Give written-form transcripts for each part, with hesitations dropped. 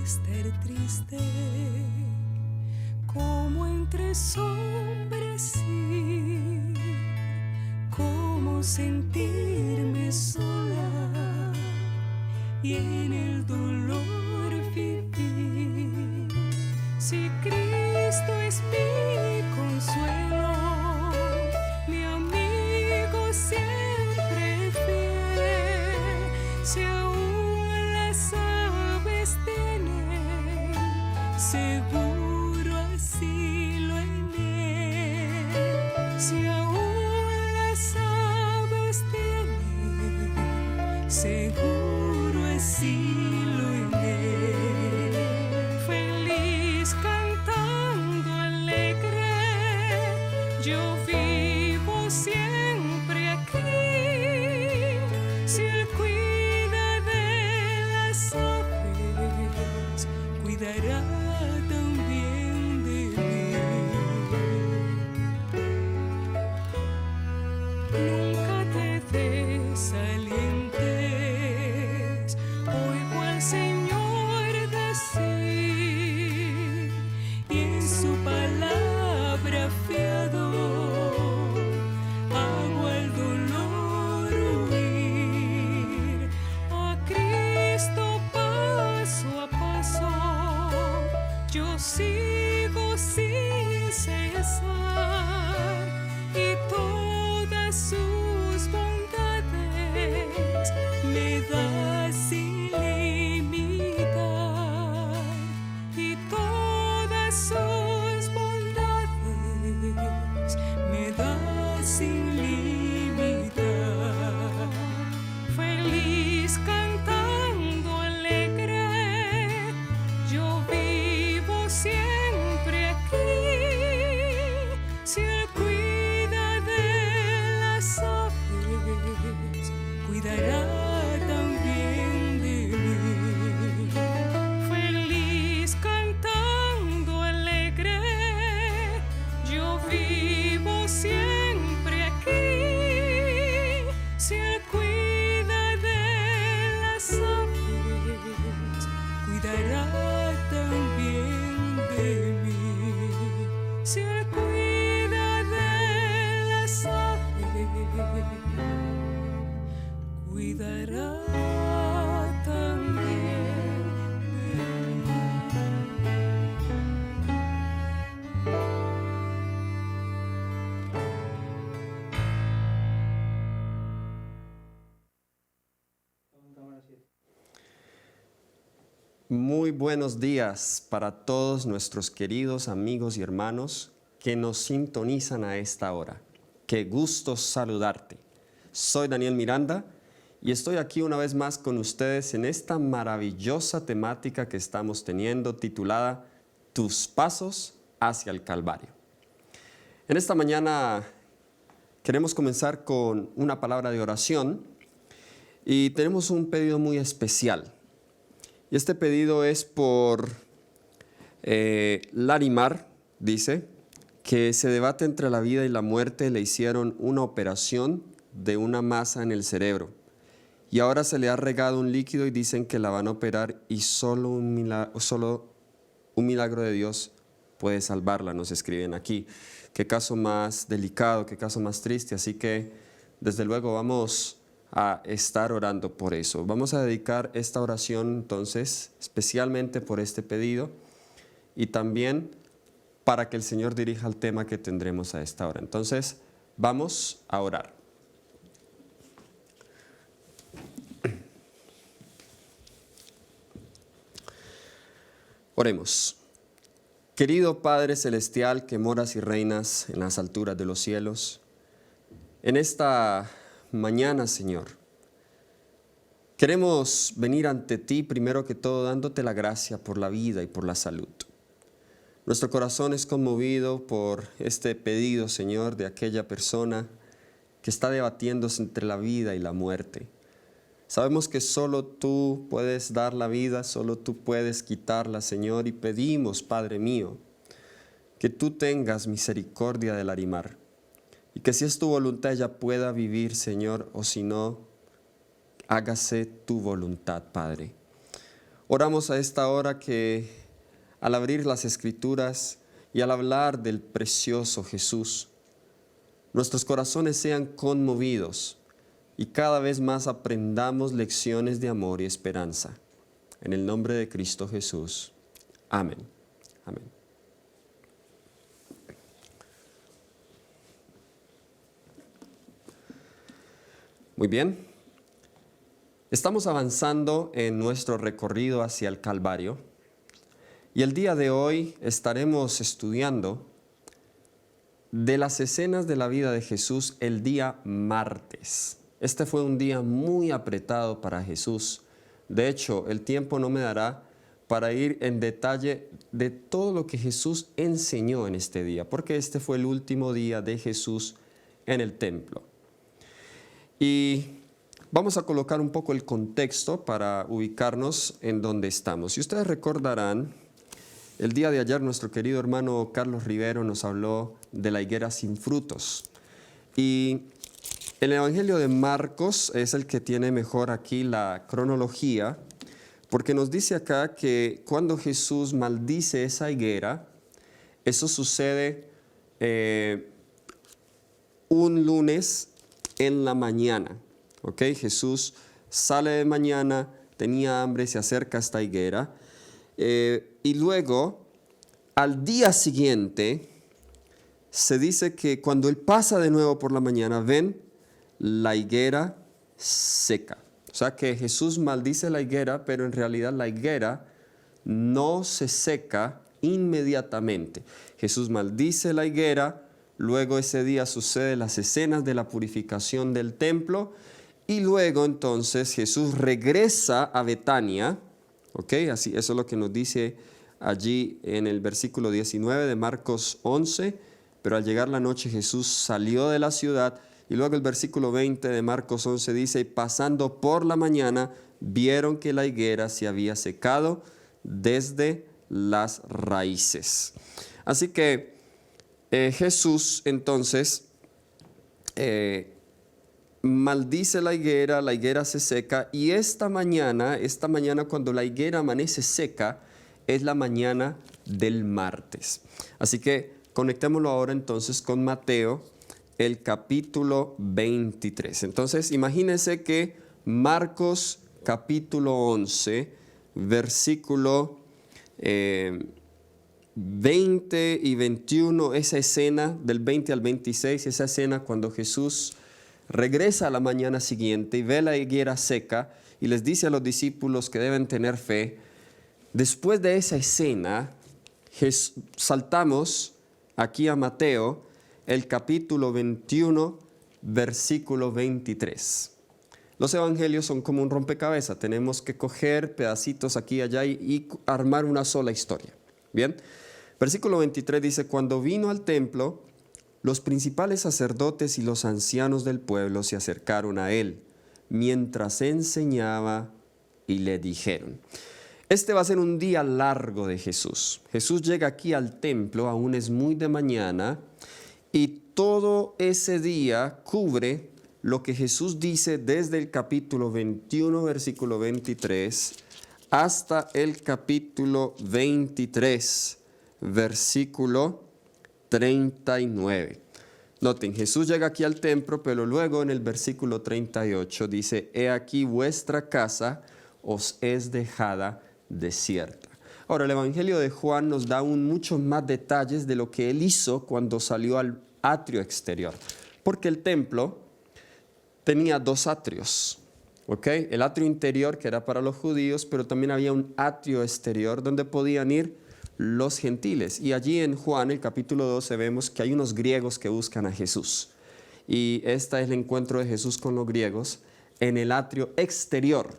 estar triste, como entre sombras ir, como sentirme sola y en el dolor vivir. Si Cristo es mi consuelo, mi amigo siempre fiel, si aún las aves tienen seguro asilo en él, si aún las aves tienen seguro asilo en él, feliz cantando alegre, yo vivo siempre aquí. Si Él cuida de las aves, cuidará también de mí. Nunca te desalientes, oigo al Señor decir, y en su palabra fiado hago al dolor huir. A Cristo paso a paso yo sigo sin cesar, y todas sus bondades me da sin limitar, y todas sus bondades me da sin limitar. Feliz cantando alegre, yo vivo siempre aquí. Si Él cuida de las aves, cuidará también de mí. Feliz cantando alegre, yo vivo siempre aquí. Si Él cuida de las aves, cuidará también de mí. Si Él cuida de las aves, cuidará también de mí. Muy buenos días para todos nuestros queridos amigos y hermanos que nos sintonizan a esta hora. Qué gusto saludarte. Soy Daniel Miranda y estoy aquí una vez más con ustedes en esta maravillosa temática que estamos teniendo titulada Tus pasos hacia el Calvario. En esta mañana queremos comenzar con una palabra de oración y tenemos un pedido muy especial. Y este pedido es por Larimar, dice, que se debate entre la vida y la muerte, le hicieron una operación de una masa en el cerebro. Y ahora se le ha regado un líquido y dicen que la van a operar y solo un milagro de Dios puede salvarla, nos escriben aquí. Qué caso más delicado, qué caso más triste, así que desde luego vamos a estar orando por eso. Vamos a dedicar esta oración entonces especialmente por este pedido y también para que el Señor dirija el tema que tendremos a esta hora. Entonces vamos a orar. Oremos. Querido Padre Celestial que moras y reinas en las alturas de los cielos, en esta mañana, Señor, queremos venir ante ti primero que todo dándote la gracia por la vida y por la salud. Nuestro corazón es conmovido por este pedido, Señor, de aquella persona que está debatiéndose entre la vida y la muerte. Sabemos que solo tú puedes dar la vida, solo tú puedes quitarla, Señor, y pedimos, Padre mío, que tú tengas misericordia de Larimar y que si es tu voluntad ella pueda vivir, Señor, o si no, hágase tu voluntad, Padre. Oramos a esta hora que al abrir las Escrituras y al hablar del precioso Jesús, nuestros corazones sean conmovidos y cada vez más aprendamos lecciones de amor y esperanza. En el nombre de Cristo Jesús. Amén. Amén. Muy bien. Estamos avanzando en nuestro recorrido hacia el Calvario y el día de hoy estaremos estudiando de las escenas de la vida de Jesús el día martes. Este fue un día muy apretado para Jesús. De hecho, el tiempo no me dará para ir en detalle de todo lo que Jesús enseñó en este día, porque este fue el último día de Jesús en el templo. Y vamos a colocar un poco el contexto para ubicarnos en donde estamos. Si ustedes recordarán, el día de ayer nuestro querido hermano Carlos Rivero nos habló de la higuera sin frutos. Y el Evangelio de Marcos es el que tiene mejor aquí la cronología, porque nos dice acá que cuando Jesús maldice esa higuera, eso sucede un lunes en la mañana. ¿Okay? Jesús sale de mañana, tenía hambre, se acerca a esta higuera y luego al día siguiente se dice que cuando él pasa de nuevo por la mañana ven la higuera seca. O sea que Jesús maldice la higuera, pero en realidad la higuera no se seca inmediatamente. Jesús maldice la higuera, luego ese día suceden las escenas de la purificación del templo y luego entonces Jesús regresa a Betania, ¿ok? Así, eso es lo que nos dice allí en el versículo 19 de Marcos 11, pero al llegar la noche Jesús salió de la ciudad y luego el versículo 20 de Marcos 11 dice, y pasando por la mañana vieron que la higuera se había secado desde las raíces. Así que Jesús entonces maldice la higuera se seca y esta mañana cuando la higuera amanece seca es la mañana del martes. Así que conectémoslo ahora entonces con Mateo, el capítulo 23. Entonces imagínense que Marcos capítulo 11, versículo 20 y 21, esa escena del 20 al 26, esa escena cuando Jesús regresa a la mañana siguiente y ve la higuera seca y les dice a los discípulos que deben tener fe. Después de esa escena, saltamos aquí a Mateo, el capítulo 21, versículo 23. Los evangelios son como un rompecabezas, tenemos que coger pedacitos aquí y allá y armar una sola historia. Bien, versículo 23 dice, cuando vino al templo, los principales sacerdotes y los ancianos del pueblo se acercaron a él, mientras enseñaba y le dijeron. Este va a ser un día largo de Jesús. Jesús llega aquí al templo, aún es muy de mañana, y todo ese día cubre lo que Jesús dice desde el capítulo 21, versículo 23, hasta el capítulo 23, versículo 39. Noten, Jesús llega aquí al templo, pero luego en el versículo 38 dice, he aquí vuestra casa os es dejada desierta. Ahora, el Evangelio de Juan nos da muchos más detalles de lo que él hizo cuando salió al atrio exterior, porque el templo tenía dos atrios, ¿ok? El atrio interior que era para los judíos, pero también había un atrio exterior donde podían ir los gentiles. Y allí en Juan, el capítulo 12, vemos que hay unos griegos que buscan a Jesús. Y este es el encuentro de Jesús con los griegos en el atrio exterior.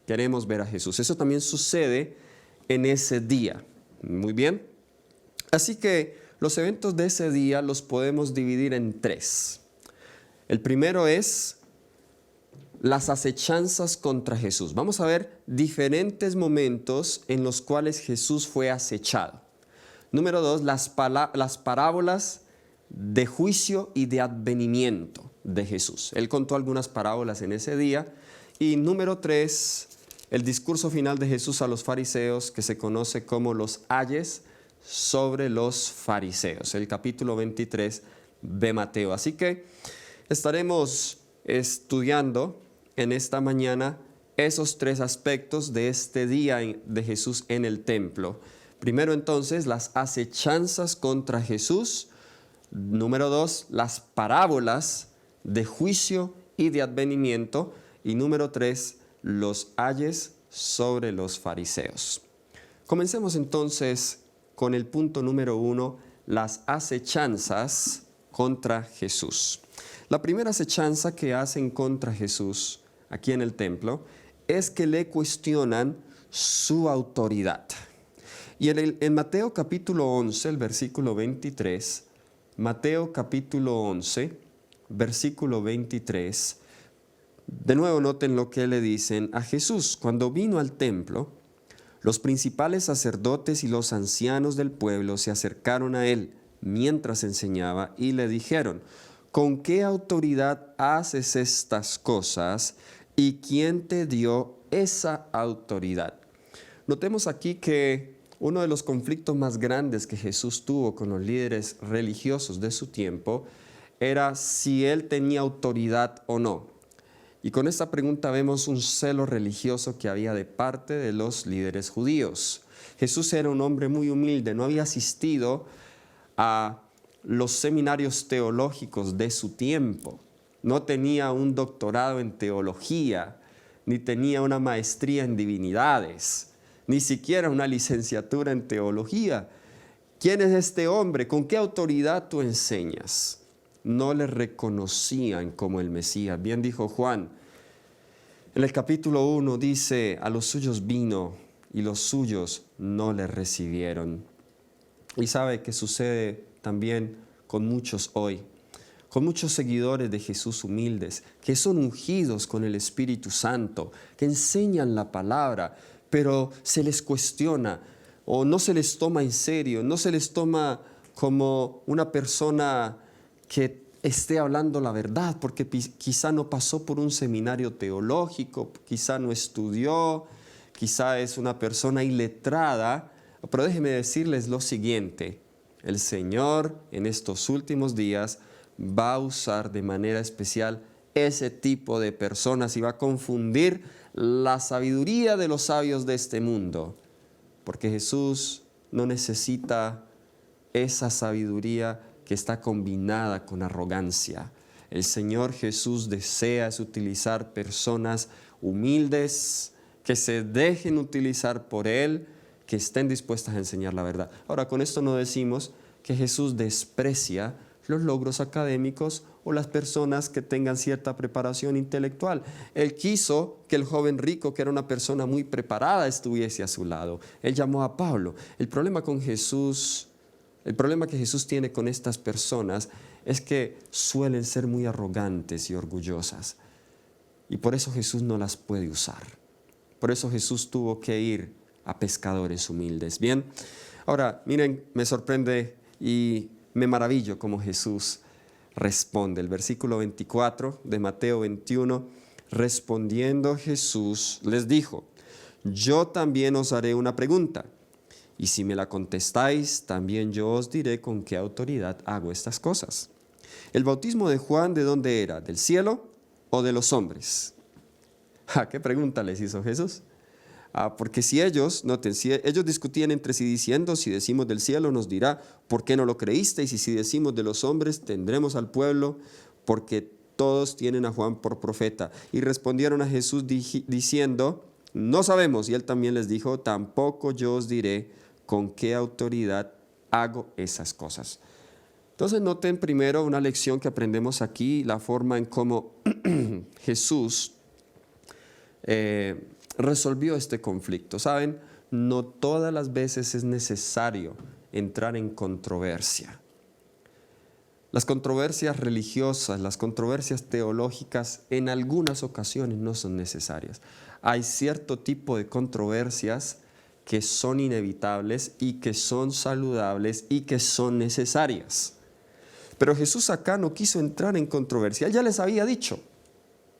Queremos ver a Jesús. Eso también sucede en ese día. Muy bien. Así que los eventos de ese día los podemos dividir en tres. El primero es las acechanzas contra Jesús. Vamos a ver diferentes momentos en los cuales Jesús fue acechado. Número 2, las parábolas de juicio y de advenimiento de Jesús. Él contó algunas parábolas en ese día. Y número 3, el discurso final de Jesús a los fariseos, que se conoce como los ayes sobre los fariseos, el capítulo 23 de Mateo. Así que estaremos estudiando en esta mañana esos tres aspectos de este día de Jesús en el templo. Primero entonces, las acechanzas contra Jesús. Número 2, las parábolas de juicio y de advenimiento. Y número 3, los ayes sobre los fariseos. Comencemos entonces con el punto número 1, las acechanzas contra Jesús. La primera acechanza que hacen contra Jesús aquí en el templo es que le cuestionan su autoridad. Y en Mateo capítulo 11, el versículo 23, Mateo capítulo 11, versículo 23, de nuevo noten lo que le dicen a Jesús. Cuando vino al templo, los principales sacerdotes y los ancianos del pueblo se acercaron a él mientras enseñaba y le dijeron: ¿con qué autoridad haces estas cosas y quién te dio esa autoridad? Notemos aquí que uno de los conflictos más grandes que Jesús tuvo con los líderes religiosos de su tiempo era si él tenía autoridad o no. Y con esta pregunta vemos un celo religioso que había de parte de los líderes judíos. Jesús era un hombre muy humilde, no había asistido a los seminarios teológicos de su tiempo, no tenía un doctorado en teología, ni tenía una maestría en divinidades, ni siquiera una licenciatura en teología. ¿Quién es este hombre? ¿Con qué autoridad tú enseñas? No le reconocían como el Mesías. Bien dijo Juan, en el capítulo 1 dice: a los suyos vino y los suyos no le recibieron. Y sabe que sucede también con muchos hoy, con muchos seguidores de Jesús humildes, que son ungidos con el Espíritu Santo, que enseñan la palabra, pero se les cuestiona o no se les toma en serio, no se les toma como una persona que esté hablando la verdad, porque quizá no pasó por un seminario teológico, quizá no estudió, quizá es una persona iletrada. Pero déjenme decirles lo siguiente: el Señor en estos últimos días va a usar de manera especial ese tipo de personas y va a confundir la sabiduría de los sabios de este mundo, porque Jesús no necesita esa sabiduría que está combinada con arrogancia. El Señor Jesús desea utilizar personas humildes, que se dejen utilizar por Él, que estén dispuestas a enseñar la verdad. Ahora, con esto no decimos que Jesús desprecia los logros académicos o las personas que tengan cierta preparación intelectual. Él quiso que el joven rico, que era una persona muy preparada, estuviese a su lado. Él llamó a Pablo. El problema que Jesús tiene con estas personas es que suelen ser muy arrogantes y orgullosas. Y por eso Jesús no las puede usar. Por eso Jesús tuvo que ir a pescadores humildes. Bien, ahora miren, me sorprende y me maravillo cómo Jesús responde. El versículo 24 de Mateo 21, respondiendo Jesús les dijo: yo también os haré una pregunta, y si me la contestáis, también yo os diré con qué autoridad hago estas cosas. ¿El bautismo de Juan de dónde era? ¿Del cielo o de los hombres? ¿Qué pregunta les hizo Jesús? Porque si ellos discutían entre sí diciendo: si decimos del cielo, nos dirá, ¿por qué no lo creísteis? Y si decimos de los hombres, tendremos al pueblo, porque todos tienen a Juan por profeta. Y respondieron a Jesús diciendo: no sabemos. Y él también les dijo: tampoco yo os diré con qué autoridad hago esas cosas. Entonces noten primero una lección que aprendemos aquí, la forma en cómo Jesús resolvió este conflicto. Saben, no todas las veces es necesario entrar en controversia. Las controversias religiosas, las controversias teológicas en algunas ocasiones no son necesarias. Hay cierto tipo de controversias que son inevitables y que son saludables y que son necesarias. Pero Jesús acá no quiso entrar en controversia. Él ya les había dicho,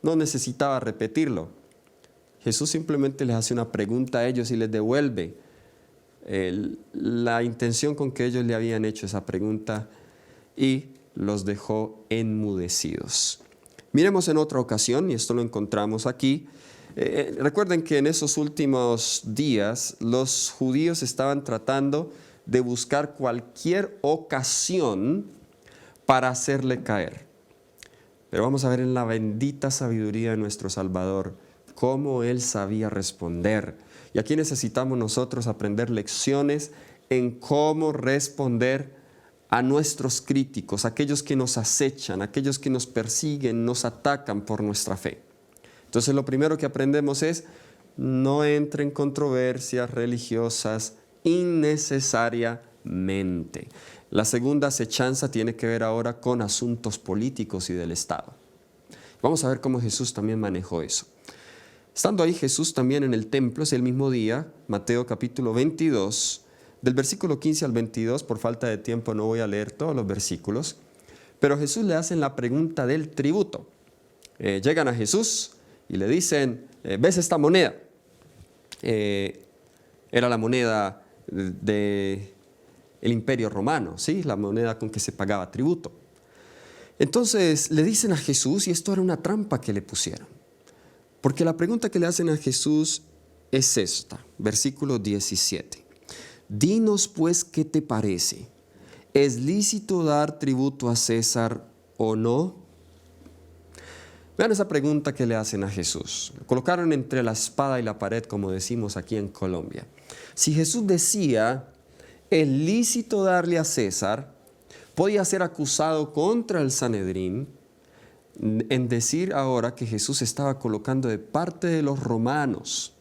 no necesitaba repetirlo. Jesús simplemente les hace una pregunta a ellos y les devuelve la intención con que ellos le habían hecho esa pregunta y los dejó enmudecidos. Miremos en otra ocasión, y esto lo encontramos aquí. Recuerden que en esos últimos días los judíos estaban tratando de buscar cualquier ocasión para hacerle caer. Pero vamos a ver en la bendita sabiduría de nuestro Salvador cómo Él sabía responder. Y aquí necesitamos nosotros aprender lecciones en cómo responder a nuestros críticos, aquellos que nos acechan, aquellos que nos persiguen, nos atacan por nuestra fe. Entonces lo primero que aprendemos es no entre en controversias religiosas innecesariamente. La segunda acechanza tiene que ver ahora con asuntos políticos y del Estado. Vamos a ver cómo Jesús también manejó eso. Estando ahí Jesús también en el templo, es el mismo día, Mateo capítulo 22, del versículo 15 al 22, por falta de tiempo no voy a leer todos los versículos, pero Jesús le hacen la pregunta del tributo. Llegan a Jesús y le dicen, ¿ves esta moneda? Era la moneda del Imperio Romano, ¿sí? La moneda con que se pagaba tributo. Entonces le dicen a Jesús, y esto era una trampa que le pusieron, porque la pregunta que le hacen a Jesús es esta, versículo 17. Dinos pues qué te parece, ¿es lícito dar tributo a César o no? Vean esa pregunta que le hacen a Jesús. Lo colocaron entre la espada y la pared, como decimos aquí en Colombia. Si Jesús decía, es lícito darle a César, podía ser acusado contra el Sanedrín en decir ahora que Jesús estaba colocando de parte de los romanos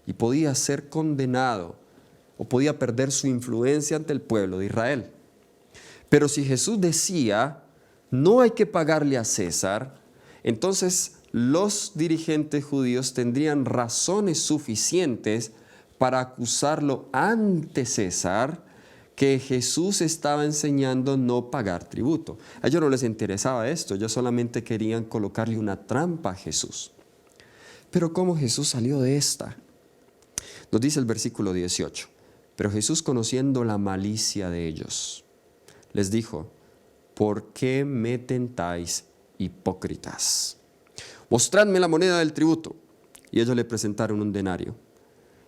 y podía ser condenado o podía perder su influencia ante el pueblo de Israel. Pero si Jesús decía, no hay que pagarle a César, entonces los dirigentes judíos tendrían razones suficientes para acusarlo ante César que Jesús estaba enseñando no pagar tributo. A ellos no les interesaba esto, ellos solamente querían colocarle una trampa a Jesús. Pero ¿cómo Jesús salió de esta? Nos dice el versículo 18, pero Jesús, conociendo la malicia de ellos, les dijo, ¿por qué me tentáis, hipócritas? Mostradme la moneda del tributo. Y ellos le presentaron un denario.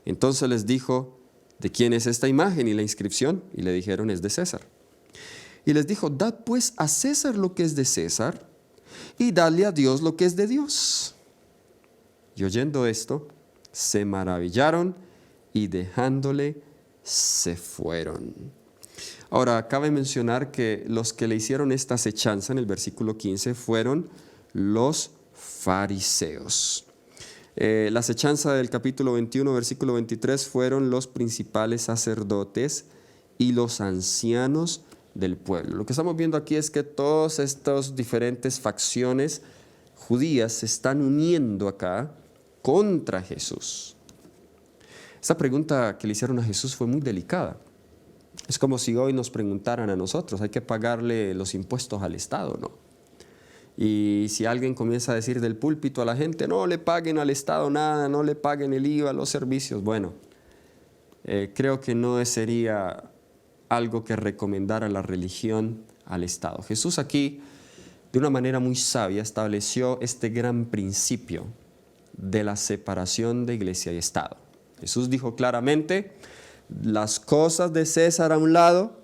Entonces les dijo, ¿de quién es esta imagen y la inscripción? Y le dijeron, es de César. Y les dijo, dad pues a César lo que es de César, y dadle a Dios lo que es de Dios. Y oyendo esto, se maravillaron, y dejándole, se fueron. Ahora, cabe mencionar que los que le hicieron esta acechanza en el versículo 15 fueron los fariseos. La acechanza del capítulo 21, versículo 23, fueron los principales sacerdotes y los ancianos del pueblo. Lo que estamos viendo aquí es que todas estas diferentes facciones judías se están uniendo acá contra Jesús. Esta pregunta que le hicieron a Jesús fue muy delicada. Es como si hoy nos preguntaran a nosotros, ¿hay que pagarle los impuestos al Estado, no? Y si alguien comienza a decir del púlpito a la gente, no le paguen al Estado nada, no le paguen el IVA, los servicios, bueno, creo que no sería algo que recomendara la religión al Estado. Jesús aquí, de una manera muy sabia, estableció este gran principio de la separación de iglesia y Estado. Jesús dijo claramente, las cosas de César a un lado,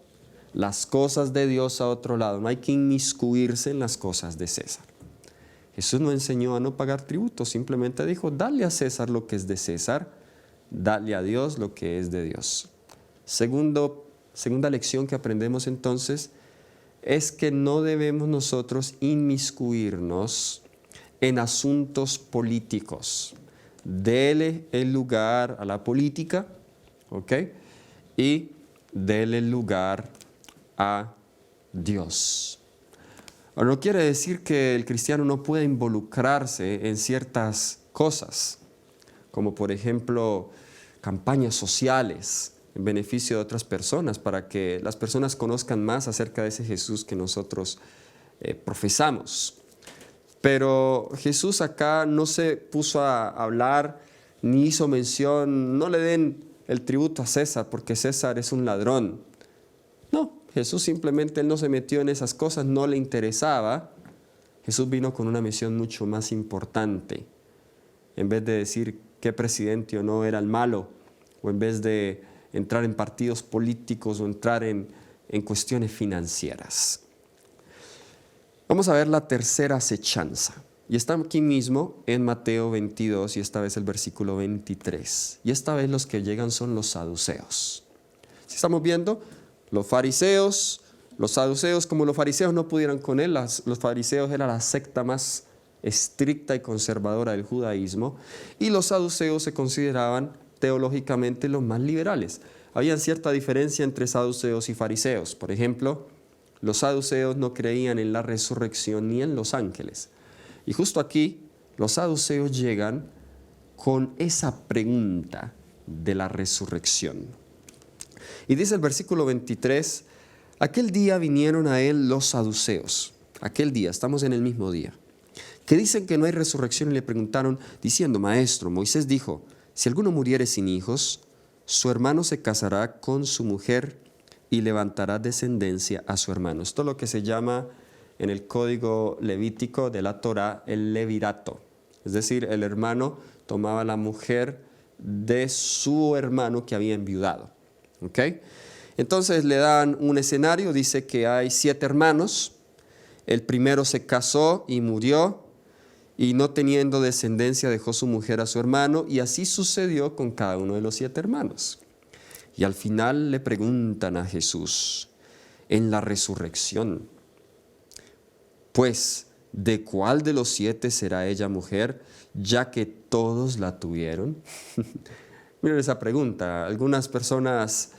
las cosas de Dios a otro lado. No hay que inmiscuirse en las cosas de César. Jesús no enseñó a no pagar tributo, simplemente dijo, dale a César lo que es de César, dale a Dios lo que es de Dios. Segunda lección que aprendemos entonces es que no debemos nosotros inmiscuirnos en asuntos políticos. Dele el lugar a la política, ¿ok? Y dele el lugar a Dios. Ahora, no quiere decir que el cristiano no pueda involucrarse en ciertas cosas, como por ejemplo campañas sociales en beneficio de otras personas, para que las personas conozcan más acerca de ese Jesús que nosotros profesamos. Pero Jesús acá no se puso a hablar ni hizo mención, no le den el tributo a César porque César es un ladrón. No, Jesús simplemente, él no se metió en esas cosas, no le interesaba. Jesús vino con una misión mucho más importante. En vez de decir qué presidente o no era el malo, o en vez de entrar en partidos políticos o entrar en cuestiones financieras. Vamos a ver la tercera acechanza. Y está aquí mismo en Mateo 22 y esta vez el versículo 23. Y esta vez los que llegan son los saduceos. Si estamos viendo, los fariseos, los saduceos, como los fariseos no pudieron con él, los fariseos era la secta más estricta y conservadora del judaísmo, y los saduceos se consideraban teológicamente los más liberales. Había cierta diferencia entre saduceos y fariseos. Por ejemplo, los saduceos no creían en la resurrección ni en los ángeles. Y justo aquí, los saduceos llegan con esa pregunta de la resurrección. Y dice el versículo 23, aquel día vinieron a él los saduceos. Aquel día, estamos en el mismo día, que dicen que no hay resurrección y le preguntaron, diciendo, Maestro, Moisés dijo, si alguno muriere sin hijos, su hermano se casará con su mujer y levantará descendencia a su hermano. Esto es lo que se llama en el código levítico de la Torá el levirato. Es decir, el hermano tomaba la mujer de su hermano que había enviudado. ¿Okay? Entonces le dan un escenario, dice que hay 7 hermanos, el primero se casó y murió, y no teniendo descendencia dejó su mujer a su hermano, y así sucedió con cada uno de los 7 hermanos. Y al final le preguntan a Jesús, en la resurrección, pues, ¿de cuál de los 7 será ella mujer, ya que todos la tuvieron? Miren esa pregunta. Algunas personas,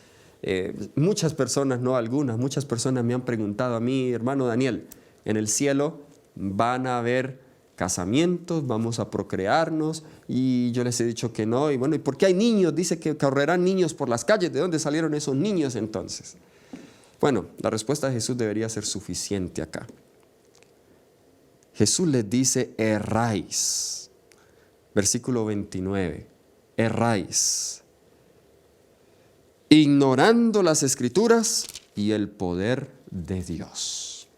muchas personas me han preguntado a mí, hermano Daniel, en el cielo van a haber casamientos, vamos a procrearnos, y yo les he dicho que no. Y bueno, ¿y por qué hay niños? Dice que correrán niños por las calles. ¿De dónde salieron esos niños entonces? Bueno, la respuesta de Jesús debería ser suficiente acá. Jesús les dice, erráis. Versículo 29, erráis, ignorando las Escrituras y el poder de Dios.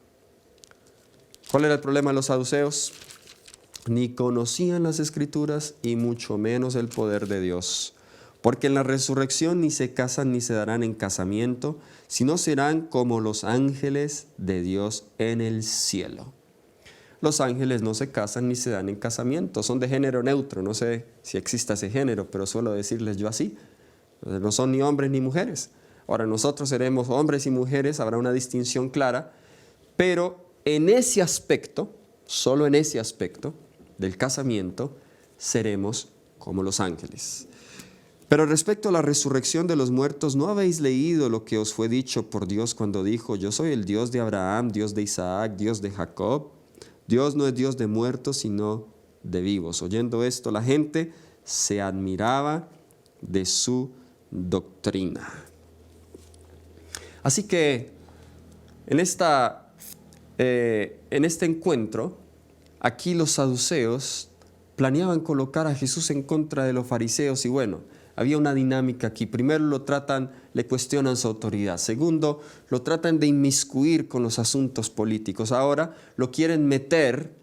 ¿Cuál era el problema de los saduceos? Ni conocían las Escrituras y mucho menos el poder de Dios. Porque en la resurrección ni se casan ni se darán en casamiento, sino serán como los ángeles de Dios en el cielo. Los ángeles no se casan ni se dan en casamiento, son de género neutro, no sé si exista ese género, pero suelo decirles yo así, no son ni hombres ni mujeres. Ahora nosotros seremos hombres y mujeres, habrá una distinción clara, pero en ese aspecto, solo en ese aspecto del casamiento, seremos como los ángeles. Pero respecto a la resurrección de los muertos, ¿no habéis leído lo que os fue dicho por Dios cuando dijo, yo soy el Dios de Abraham, Dios de Isaac, Dios de Jacob? Dios no es Dios de muertos, sino de vivos. Oyendo esto, la gente se admiraba de su doctrina. Así que en este encuentro, aquí los saduceos planeaban colocar a Jesús en contra de los fariseos y bueno, había una dinámica aquí. Primero le cuestionan su autoridad. Segundo, lo tratan de inmiscuir con los asuntos políticos. Ahora lo quieren meter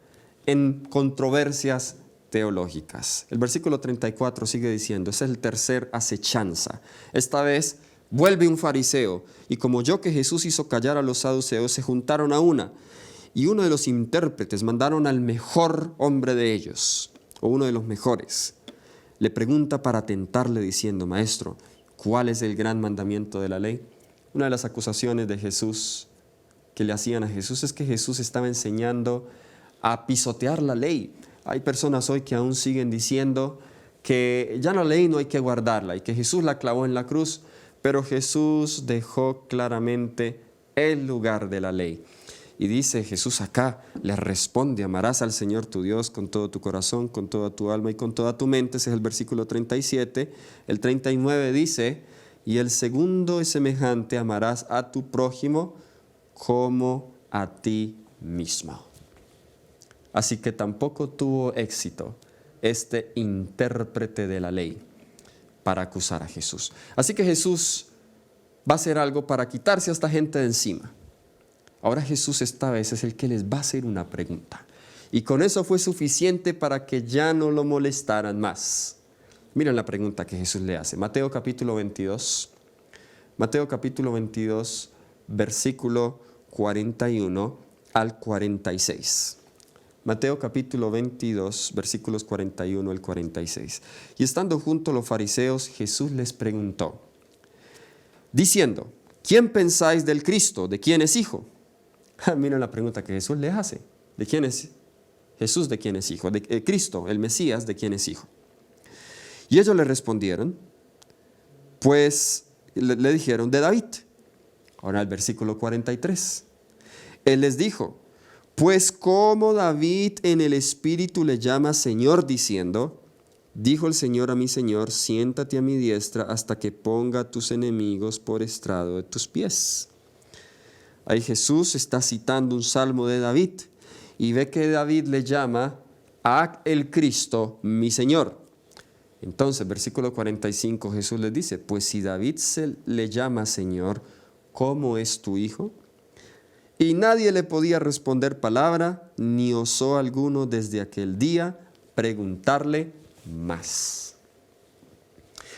en controversias teológicas. El versículo 34 sigue diciendo, esa es el tercer acechanza. Esta vez vuelve un fariseo y como oyó que Jesús hizo callar a los saduceos, se juntaron a una. Y uno de los intérpretes mandaron al mejor hombre de ellos, o uno de los mejores. Le pregunta para tentarle diciendo, Maestro, ¿cuál es el gran mandamiento de la ley? Una de las acusaciones de Jesús que le hacían a Jesús es que Jesús estaba enseñando a pisotear la ley. Hay personas hoy que aún siguen diciendo que ya la ley no hay que guardarla y que Jesús la clavó en la cruz, pero Jesús dejó claramente el lugar de la ley. Y dice Jesús acá, le responde, amarás al Señor tu Dios con todo tu corazón, con toda tu alma y con toda tu mente. Ese es el versículo 37. El 39 dice, y el segundo es semejante, amarás a tu prójimo como a ti mismo. Así que tampoco tuvo éxito este intérprete de la ley para acusar a Jesús. Así que Jesús va a hacer algo para quitarse a esta gente de encima. Ahora Jesús esta vez es el que les va a hacer una pregunta. Y con eso fue suficiente para que ya no lo molestaran más. Miren la pregunta que Jesús le hace. Mateo capítulo 22. Mateo capítulo 22, versículo 41 al 46. Mateo capítulo 22, versículos 41 al 46. Y estando junto a los fariseos, Jesús les preguntó, diciendo, ¿quién pensáis del Cristo? ¿De quién es hijo? Miren la pregunta que Jesús les hace. ¿De quién es Jesús? ¿De quién es hijo? De Cristo, el Mesías, ¿de quién es hijo? Y ellos le respondieron, pues le dijeron, de David. Ahora el versículo 43. Él les dijo, pues como David en el Espíritu le llama Señor, diciendo, dijo el Señor a mi Señor, siéntate a mi diestra hasta que ponga a tus enemigos por estrado de tus pies. Ahí Jesús está citando un salmo de David y ve que David le llama a el Cristo mi Señor. Entonces, versículo 45, Jesús les dice, pues si David se le llama Señor, ¿cómo es tu hijo? Y nadie le podía responder palabra, ni osó alguno desde aquel día preguntarle más.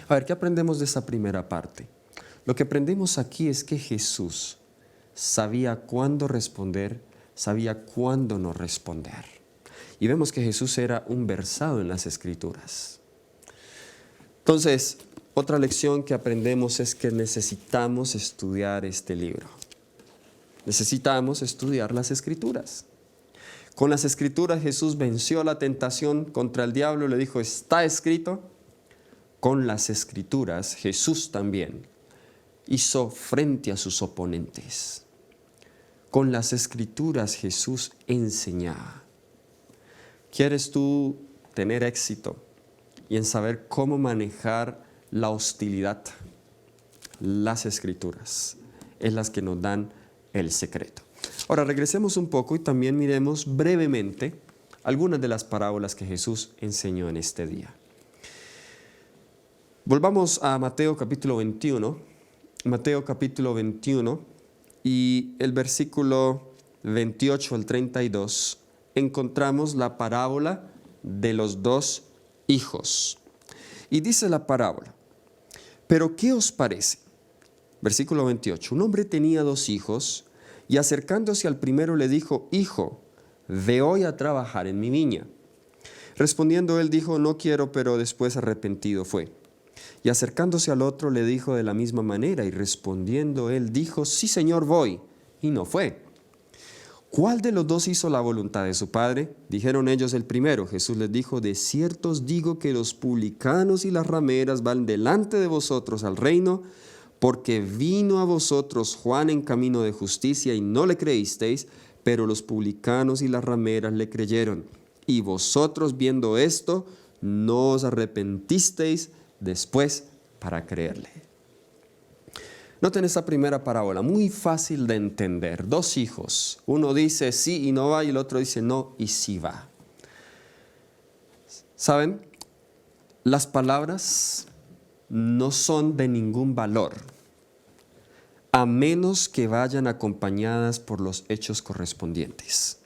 A ver, ¿qué aprendemos de esa primera parte? Lo que aprendemos aquí es que Jesús sabía cuándo responder, sabía cuándo no responder. Y vemos que Jesús era un versado en las Escrituras. Entonces, otra lección que aprendemos es que necesitamos estudiar este libro. Necesitamos estudiar las Escrituras. Con las Escrituras Jesús venció la tentación contra el diablo, le dijo, está escrito. Con las Escrituras Jesús también hizo frente a sus oponentes. Con las Escrituras Jesús enseñaba. ¿Quieres tú tener éxito y en saber cómo manejar la hostilidad? Las Escrituras es las que nos dan el secreto. Ahora regresemos un poco y también miremos brevemente algunas de las parábolas que Jesús enseñó en este día. Volvamos a Mateo capítulo 21. Mateo capítulo 21 y el versículo 28 al 32 encontramos la parábola de los dos hijos. Y dice la parábola, ¿pero qué os parece? Versículo 28, un hombre tenía dos hijos y acercándose al primero le dijo, hijo, ve hoy a trabajar en mi viña. Respondiendo él dijo, no quiero, pero después arrepentido fue. Y acercándose al otro le dijo de la misma manera, y respondiendo él dijo, sí, Señor, voy, y no fue. ¿Cuál de los dos hizo la voluntad de su padre? Dijeron ellos el primero. Jesús les dijo, de cierto os digo que los publicanos y las rameras van delante de vosotros al reino, porque vino a vosotros Juan en camino de justicia y no le creísteis, pero los publicanos y las rameras le creyeron. Y vosotros viendo esto, no os arrepentisteis después para creerle. Noten esta primera parábola, muy fácil de entender. Dos hijos, uno dice sí y no va y el otro dice no y sí va. ¿Saben? Las palabras no son de ningún valor, a menos que vayan acompañadas por los hechos correspondientes.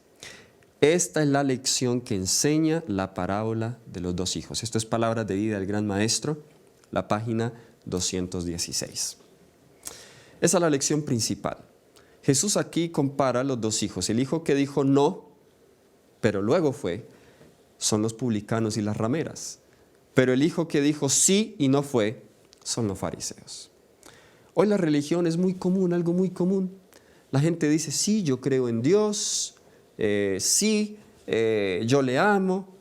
Esta es la lección que enseña la parábola de los dos hijos. Esto es Palabras de Vida del Gran Maestro, la página 216. Esa es la lección principal. Jesús aquí compara los dos hijos. El hijo que dijo no, pero luego fue, son los publicanos y las rameras. Pero el hijo que dijo sí y no fue, son los fariseos. Hoy la religión es muy común, algo muy común. La gente dice, sí, yo creo en Dios, sí, yo le amo,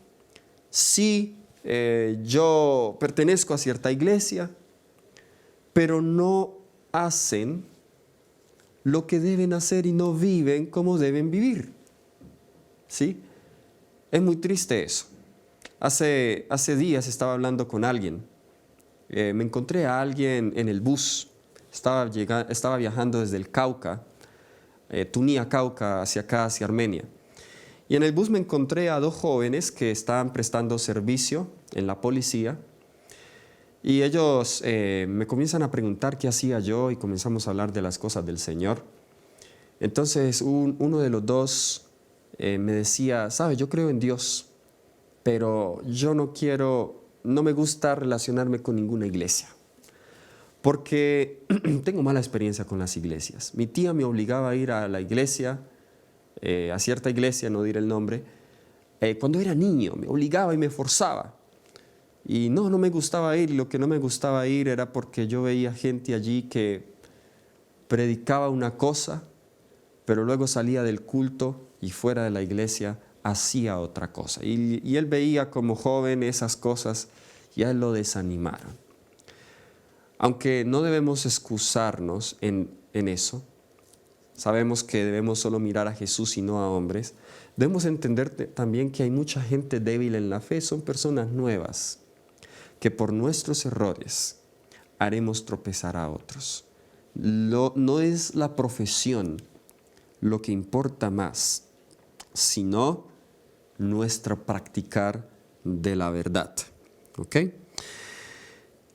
sí, yo pertenezco a cierta iglesia, pero no hacen lo que deben hacer y no viven como deben vivir. ¿Sí? Es muy triste eso. Hace días estaba hablando con alguien. Me encontré a alguien en el bus. Estaba viajando desde el Cauca, Tunía, Cauca, hacia acá, hacia Armenia. Y Y en el bus me encontré a dos jóvenes que estaban prestando servicio en la policía. Y ellos me comienzan a preguntar qué hacía yo y comenzamos a hablar de las cosas del Señor. Entonces uno de los dos me decía, ¿sabe? Yo creo en Dios, pero yo no me gusta relacionarme con ninguna iglesia, porque tengo mala experiencia con las iglesias. Mi tía me obligaba a ir a la iglesia, a cierta iglesia, no diré el nombre, cuando era niño, me obligaba y me forzaba. Y no me gustaba ir, y lo que no me gustaba ir era porque yo veía gente allí que predicaba una cosa, pero luego salía del culto y fuera de la iglesia hacía otra cosa. Y él veía como joven esas cosas y a él lo desanimaron. Aunque no debemos excusarnos en eso, sabemos que debemos solo mirar a Jesús y no a hombres, debemos entender también que hay mucha gente débil en la fe, son personas nuevas, que por nuestros errores haremos tropezar a otros. No es la profesión lo que importa más, sino nuestro practicar de la verdad. ¿Ok?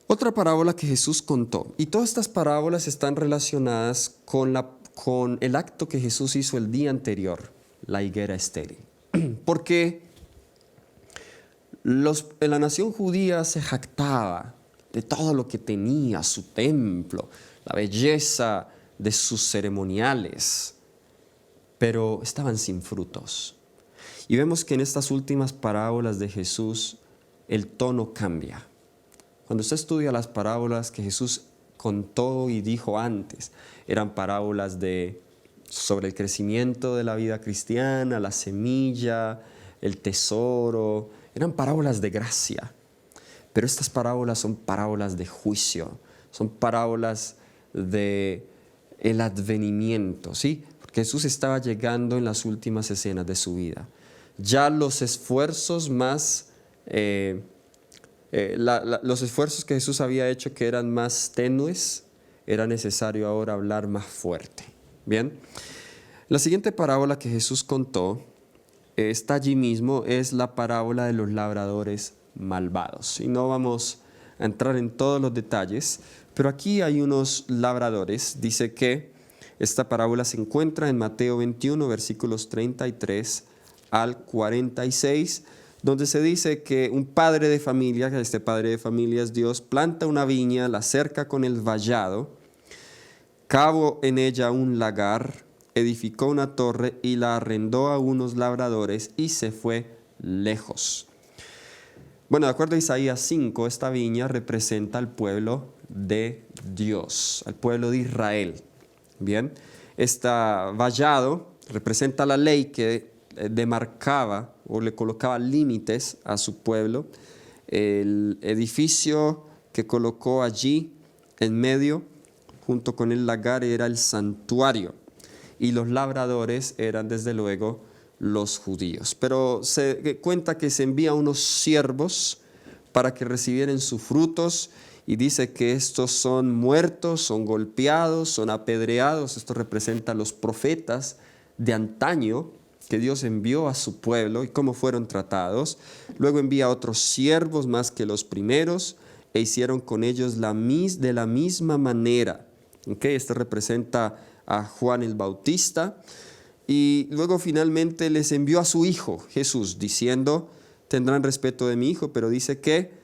Otra parábola que Jesús contó, y todas estas parábolas están relacionadas con el acto que Jesús hizo el día anterior, la higuera estéril. Porque la nación judía se jactaba de todo lo que tenía, su templo, la belleza de sus ceremoniales, pero estaban sin frutos. Y vemos que en estas últimas parábolas de Jesús el tono cambia. Cuando usted estudia las parábolas que Jesús contó y dijo antes, eran parábolas sobre el crecimiento de la vida cristiana, la semilla, el tesoro, eran parábolas de gracia. Pero estas parábolas son parábolas de juicio, son parábolas de el advenimiento, ¿sí? Porque Jesús estaba llegando en las últimas escenas de su vida. Ya los esfuerzos los esfuerzos que Jesús había hecho, que eran más tenues, era necesario ahora hablar más fuerte. Bien, la siguiente parábola que Jesús contó está allí mismo, es la parábola de los labradores malvados. Y no vamos a entrar en todos los detalles, pero aquí hay unos labradores. Dice que esta parábola se encuentra en Mateo 21, versículos 33 al 46, donde se dice que un padre de familia, que este padre de familia es Dios, planta una viña, la cerca con el vallado, cavó en ella un lagar, edificó una torre y la arrendó a unos labradores y se fue lejos. Bueno, de acuerdo a Isaías 5, esta viña representa al pueblo de Dios, al pueblo de Israel. Bien, este vallado representa la ley que demarcaba o le colocaba límites a su pueblo. El edificio que colocó allí en medio, junto con el lagar, era el santuario. Y los labradores eran desde luego los judíos. Pero se cuenta que se envía unos siervos para que recibieran sus frutos, y dice que estos son muertos, son golpeados, son apedreados. Esto representa a los profetas de antaño que Dios envió a su pueblo y cómo fueron tratados. Luego envía otros siervos más que los primeros e hicieron con ellos de la misma manera. ¿Okay? Esto representa a Juan el Bautista. Y luego finalmente les envió a su hijo Jesús, diciendo: tendrán respeto de mi hijo, pero dice que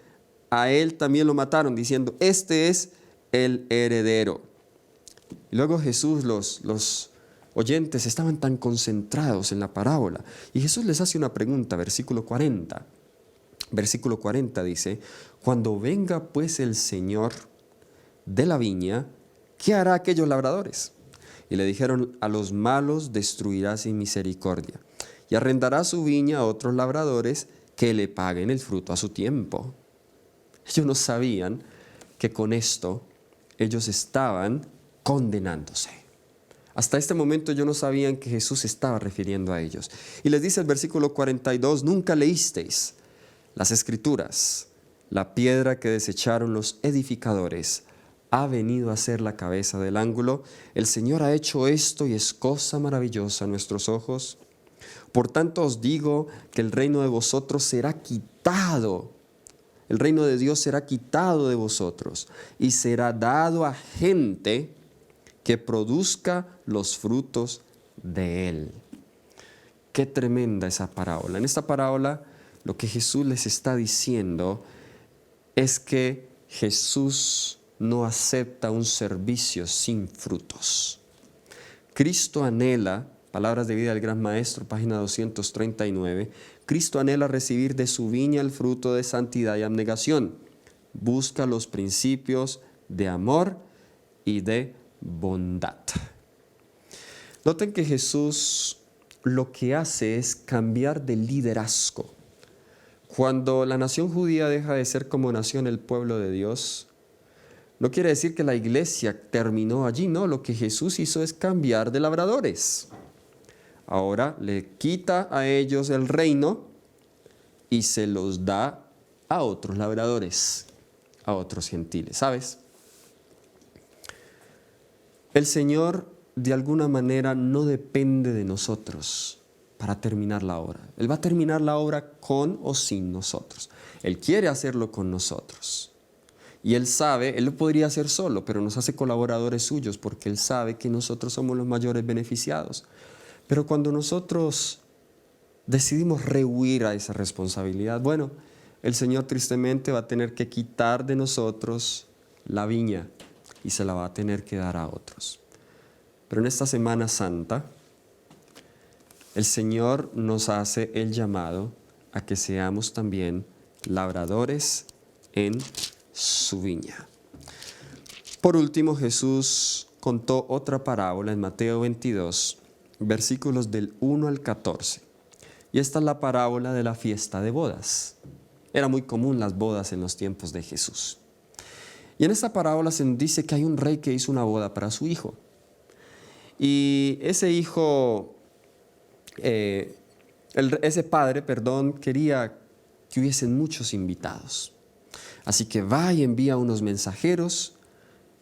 a él también lo mataron, diciendo: este es el heredero. Y luego Jesús, los oyentes estaban tan concentrados en la parábola, y Jesús les hace una pregunta, versículo 40. Versículo 40 dice: cuando venga pues el Señor de la viña, ¿qué hará aquellos labradores? Y le dijeron: a los malos destruirá sin misericordia, y arrendará su viña a otros labradores que le paguen el fruto a su tiempo. Ellos no sabían que con esto ellos estaban condenándose. Hasta este momento ellos no sabían que Jesús se estaba refiriendo a ellos. Y les dice el versículo 42, ¿nunca leísteis las Escrituras? La piedra que desecharon los edificadores ha venido a ser la cabeza del ángulo. El Señor ha hecho esto y es cosa maravillosa a nuestros ojos. Por tanto os digo que el reino de vosotros será quitado. El reino de Dios será quitado de vosotros y será dado a gente que produzca los frutos de él. Qué tremenda esa parábola. En esta parábola lo que Jesús les está diciendo es que Jesús no acepta un servicio sin frutos. Cristo anhela, palabras de vida del Gran Maestro, página 239, Cristo anhela recibir de su viña el fruto de santidad y abnegación. Busca los principios de amor y de bondad. Noten que Jesús lo que hace es cambiar de liderazgo. Cuando la nación judía deja de ser como nación el pueblo de Dios, no quiere decir que la iglesia terminó allí, no, lo que Jesús hizo es cambiar de labradores. Ahora le quita a ellos el reino y se los da a otros labradores, a otros gentiles, ¿sabes? El Señor de alguna manera no depende de nosotros para terminar la obra. Él va a terminar la obra con o sin nosotros. Él quiere hacerlo con nosotros. Y Él sabe, Él lo podría hacer solo, pero nos hace colaboradores suyos porque Él sabe que nosotros somos los mayores beneficiados. Pero cuando nosotros decidimos rehuir a esa responsabilidad, bueno, el Señor tristemente va a tener que quitar de nosotros la viña y se la va a tener que dar a otros. Pero en esta Semana Santa, el Señor nos hace el llamado a que seamos también labradores en su viña. Por último, Jesús contó otra parábola en Mateo 22, versículos del 1 al 14. Y esta es la parábola de la fiesta de bodas. Era muy común las bodas en los tiempos de Jesús. Y en esta parábola se nos dice que hay un rey que hizo una boda para su hijo. Y ese hijo, ese padre, quería que hubiesen muchos invitados. Así que va y envía unos mensajeros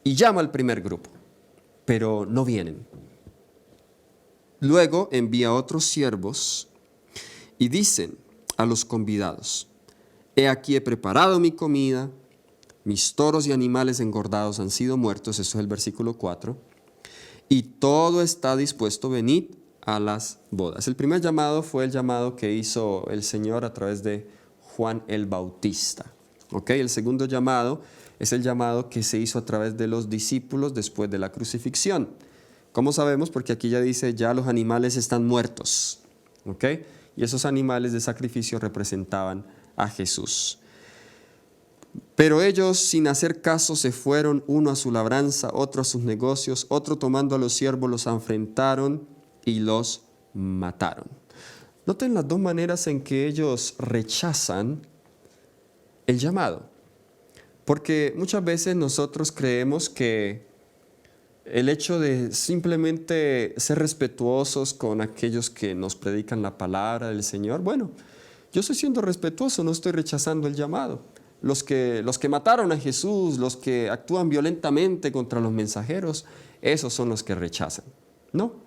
y llama al primer grupo, pero no vienen. Luego envía otros siervos y dicen a los convidados: he aquí he preparado mi comida, mis toros y animales engordados han sido muertos, eso es el versículo 4, y todo está dispuesto, venid a las bodas. El primer llamado fue el llamado que hizo el Señor a través de Juan el Bautista. El segundo llamado es el llamado que se hizo a través de los discípulos después de la crucifixión. ¿Cómo sabemos? Porque aquí ya dice, ya los animales están muertos. Y esos animales de sacrificio representaban a Jesús. Pero ellos, sin hacer caso, se fueron, uno a su labranza, otro a sus negocios, otro tomando a los siervos los enfrentaron y los mataron. Noten las dos maneras en que ellos rechazan el llamado. Porque muchas veces nosotros creemos que el hecho de simplemente ser respetuosos con aquellos que nos predican la palabra del Señor, bueno, yo estoy siendo respetuoso, no estoy rechazando el llamado. Los que mataron a Jesús, los que actúan violentamente contra los mensajeros, esos son los que rechazan. No.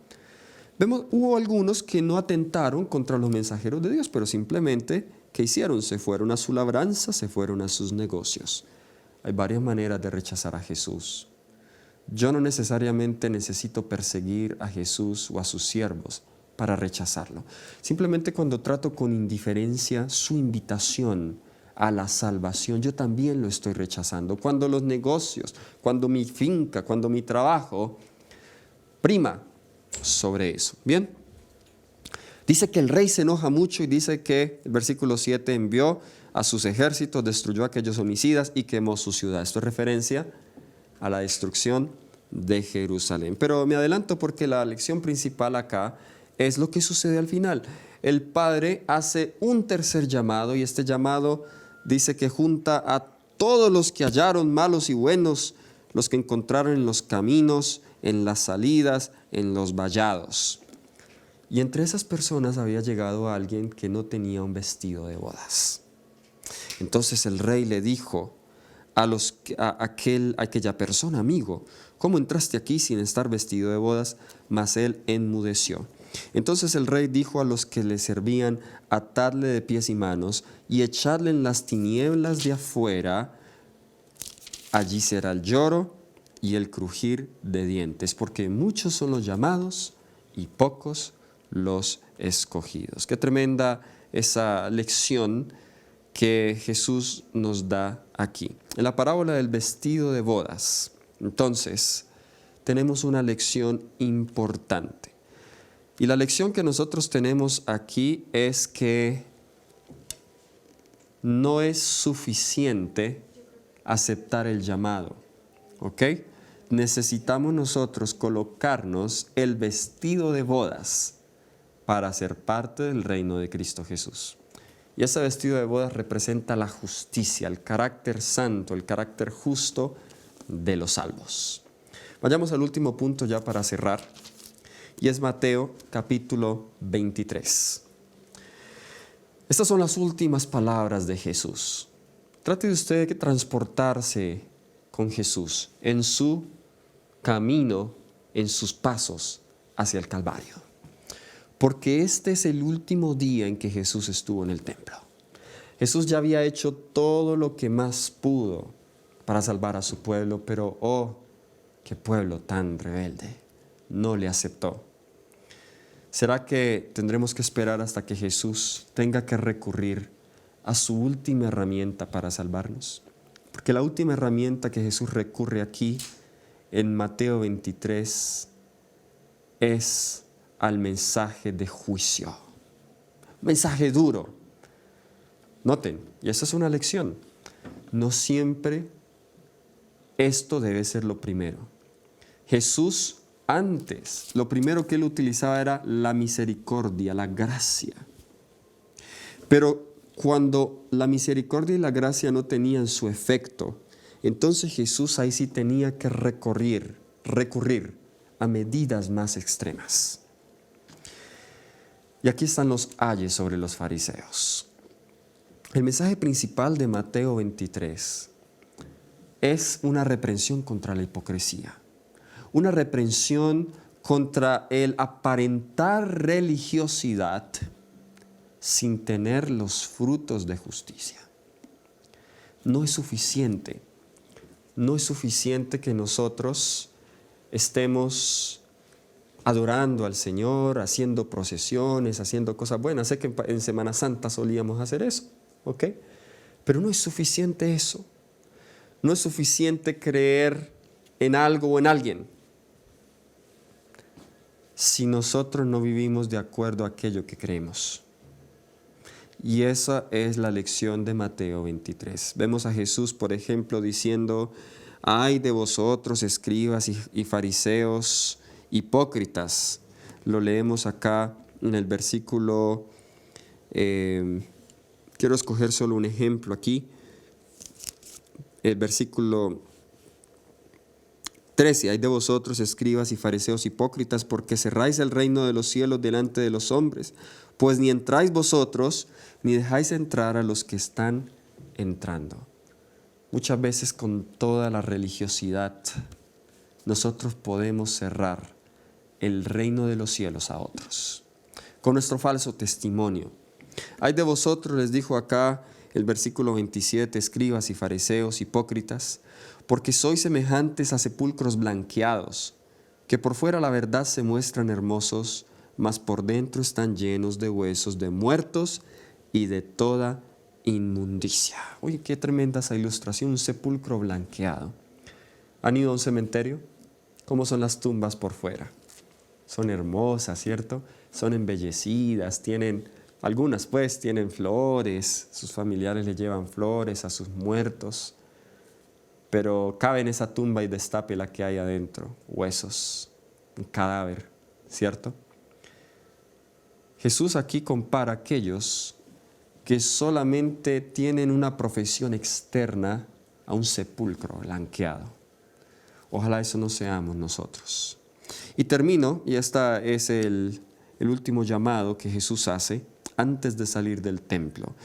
Hubo algunos que no atentaron contra los mensajeros de Dios, pero simplemente, ¿qué hicieron? Se fueron a su labranza, se fueron a sus negocios. Hay varias maneras de rechazar a Jesús. Yo no necesariamente necesito perseguir a Jesús o a sus siervos para rechazarlo. Simplemente cuando trato con indiferencia su invitación a la salvación, yo también lo estoy rechazando. Cuando los negocios, cuando mi finca, cuando mi trabajo prima sobre eso. Bien, dice que el rey se enoja mucho y dice que, el versículo 7, envió a sus ejércitos, destruyó a aquellos homicidas y quemó su ciudad. Esto es referencia a la destrucción de Jerusalén. Pero me adelanto porque la lección principal acá es lo que sucede al final. El Padre hace un tercer llamado y este llamado dice que junta a todos los que hallaron, malos y buenos, los que encontraron en los caminos, en las salidas, en los vallados. Y entre esas personas había llegado alguien que no tenía un vestido de bodas. Entonces el rey le dijo a aquella persona: amigo, ¿cómo entraste aquí sin estar vestido de bodas? Mas él enmudeció. Entonces el rey dijo a los que le servían: atadle de pies y manos y echadle en las tinieblas de afuera. Allí será el lloro y el crujir de dientes, porque muchos son los llamados y pocos los escogidos. Qué tremenda esa lección que Jesús nos da aquí. En la parábola del vestido de bodas, entonces, tenemos una lección importante. Y la lección que nosotros tenemos aquí es que no es suficiente aceptar el llamado, ¿ok? Necesitamos nosotros colocarnos el vestido de bodas para ser parte del reino de Cristo Jesús. Y ese vestido de bodas representa la justicia, el carácter santo, el carácter justo de los salvos. Vayamos al último punto ya para cerrar, y es Mateo capítulo 23. Estas son las últimas palabras de Jesús. Trate de usted transportarse con Jesús en su camino, en sus pasos hacia el Calvario. Porque este es el último día en que Jesús estuvo en el templo. Jesús ya había hecho todo lo que más pudo para salvar a su pueblo, pero ¡oh, qué pueblo tan rebelde! No le aceptó. ¿Será que tendremos que esperar hasta que Jesús tenga que recurrir a su última herramienta para salvarnos? Porque la última herramienta que Jesús recurre aquí en Mateo 23 es al mensaje de juicio. Mensaje duro. Noten, y esa es una lección, no siempre esto debe ser lo primero. Jesús antes, lo primero que él utilizaba era la misericordia, la gracia. Pero cuando la misericordia y la gracia no tenían su efecto, entonces Jesús ahí sí tenía que recurrir a medidas más extremas. Y aquí están los ayes sobre los fariseos. El mensaje principal de Mateo 23 es una reprensión contra la hipocresía, una reprensión contra el aparentar religiosidad sin tener los frutos de justicia. No es suficiente que nosotros estemos adorando al Señor, haciendo procesiones, haciendo cosas buenas. Sé que en Semana Santa solíamos hacer eso, ¿ok? Pero no es suficiente eso. No es suficiente creer en algo o en alguien si nosotros no vivimos de acuerdo a aquello que creemos. Y esa es la lección de Mateo 23. Vemos a Jesús, por ejemplo, diciendo: ay de vosotros, escribas y fariseos hipócritas. Lo leemos acá en el versículo, quiero escoger solo un ejemplo aquí, el versículo 13, hay de vosotros, escribas y fariseos hipócritas, porque cerráis el reino de los cielos delante de los hombres, pues ni entráis vosotros, ni dejáis entrar a los que están entrando. Muchas veces con toda la religiosidad, nosotros podemos cerrar el reino de los cielos a otros, con nuestro falso testimonio. Hay de vosotros, les dijo acá el versículo 27, escribas y fariseos hipócritas, porque sois semejantes a sepulcros blanqueados, que por fuera la verdad se muestran hermosos, mas por dentro están llenos de huesos de muertos y de toda inmundicia. Oye, qué tremenda esa ilustración, un sepulcro blanqueado. ¿Han ido a un cementerio? ¿Cómo son las tumbas por fuera? Son hermosas, ¿cierto? Son embellecidas, algunas pues tienen flores, sus familiares le llevan flores a sus muertos, pero cabe en esa tumba y destape la que hay adentro, huesos, un cadáver, ¿cierto? Jesús aquí compara a aquellos que solamente tienen una profesión externa a un sepulcro blanqueado. Ojalá eso no seamos nosotros. Y termino, y este es el último llamado que Jesús hace antes de salir del templo.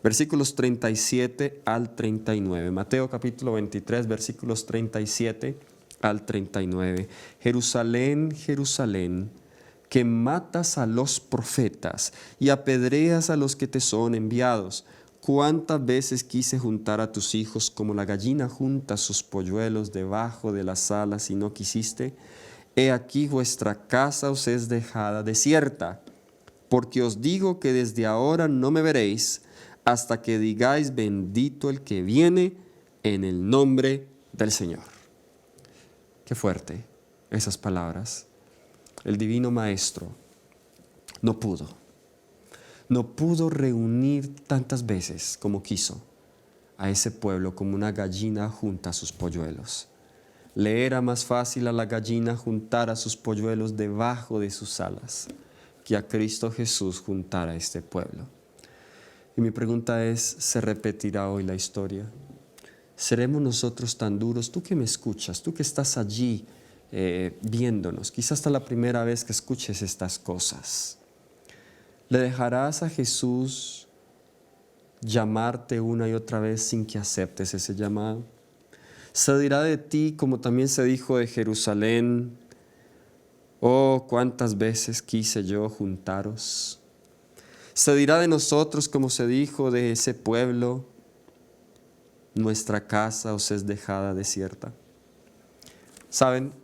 Versículos 37 al 39. Mateo capítulo 23, versículos 37 al 39. Jerusalén, Jerusalén, que matas a los profetas y apedreas a los que te son enviados. ¿Cuántas veces quise juntar a tus hijos como la gallina junta sus polluelos debajo de las alas y no quisiste? He aquí vuestra casa os es dejada desierta, porque os digo que desde ahora no me veréis hasta que digáis bendito el que viene en el nombre del Señor. Qué fuerte esas palabras. El Divino Maestro no pudo reunir tantas veces como quiso a ese pueblo como una gallina junta a sus polluelos. Le era más fácil a la gallina juntar a sus polluelos debajo de sus alas que a Cristo Jesús juntar a este pueblo. Y mi pregunta es, ¿se repetirá hoy la historia? ¿Seremos nosotros tan duros? Tú que me escuchas, tú que estás allí viéndonos, quizás hasta la primera vez que escuches estas cosas. ¿Le dejarás a Jesús llamarte una y otra vez sin que aceptes ese llamado? Se dirá de ti como también se dijo de Jerusalén: oh, cuántas veces quise yo juntaros. Se dirá de nosotros como se dijo de ese pueblo: nuestra casa os es dejada desierta. ¿Saben?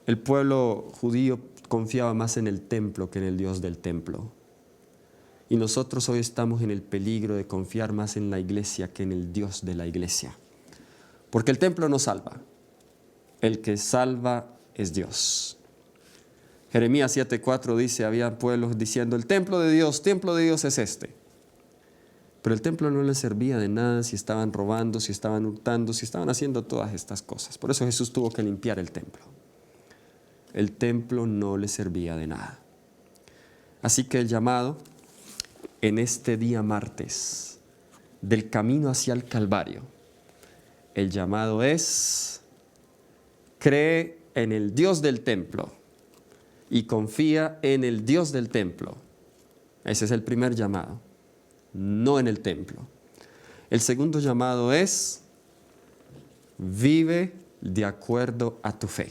El pueblo judío confiaba más en el templo que en el Dios del templo. Y nosotros hoy estamos en el peligro de confiar más en la iglesia que en el Dios de la iglesia. Porque el templo no salva. El que salva es Dios. Jeremías 7:4 dice, había pueblos diciendo, el templo de Dios es este. Pero el templo no les servía de nada si estaban robando, si estaban hurtando, si estaban haciendo todas estas cosas. Por eso Jesús tuvo que limpiar el templo. El templo no les servía de nada. Así que el llamado en este día martes del camino hacia el Calvario, el llamado es: cree en el Dios del templo y confía en el Dios del templo. Ese es el primer llamado, no en el templo. El segundo llamado es: vive de acuerdo a tu fe.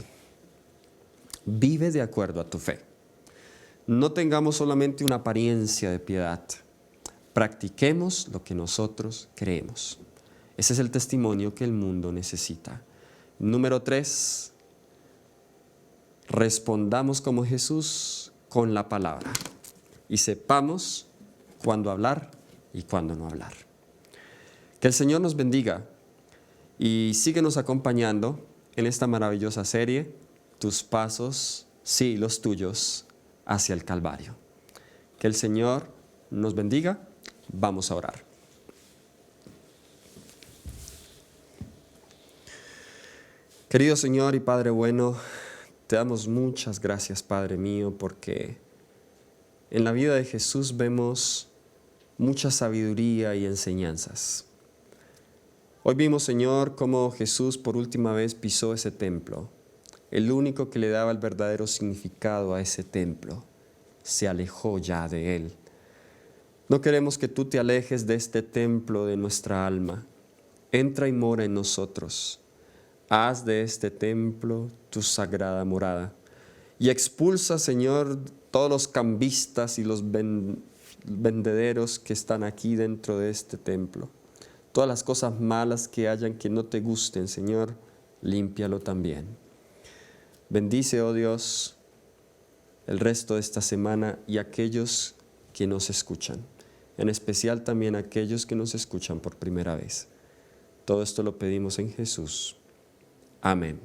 Vive de acuerdo a tu fe. No tengamos solamente una apariencia de piedad. Practiquemos lo que nosotros creemos. Ese es el testimonio que el mundo necesita. Número 3, respondamos como Jesús con la palabra y sepamos cuándo hablar y cuándo no hablar. Que el Señor nos bendiga y síguenos acompañando en esta maravillosa serie, Tus pasos, sí, los tuyos, hacia el Calvario. Que el Señor nos bendiga. Vamos a orar. Querido Señor y Padre bueno, te damos muchas gracias, Padre mío, porque en la vida de Jesús vemos mucha sabiduría y enseñanzas. Hoy vimos, Señor, cómo Jesús por última vez pisó ese templo. El único que le daba el verdadero significado a ese templo se alejó ya de él. No queremos que tú te alejes de este templo de nuestra alma. Entra y mora en nosotros. Haz de este templo tu sagrada morada. Y expulsa, Señor, todos los cambistas y los vendederos que están aquí dentro de este templo. Todas las cosas malas que hayan que no te gusten, Señor, límpialo también. Bendice, oh Dios, el resto de esta semana y aquellos que nos escuchan, en especial también aquellos que nos escuchan por primera vez. Todo esto lo pedimos en Jesús. Amén.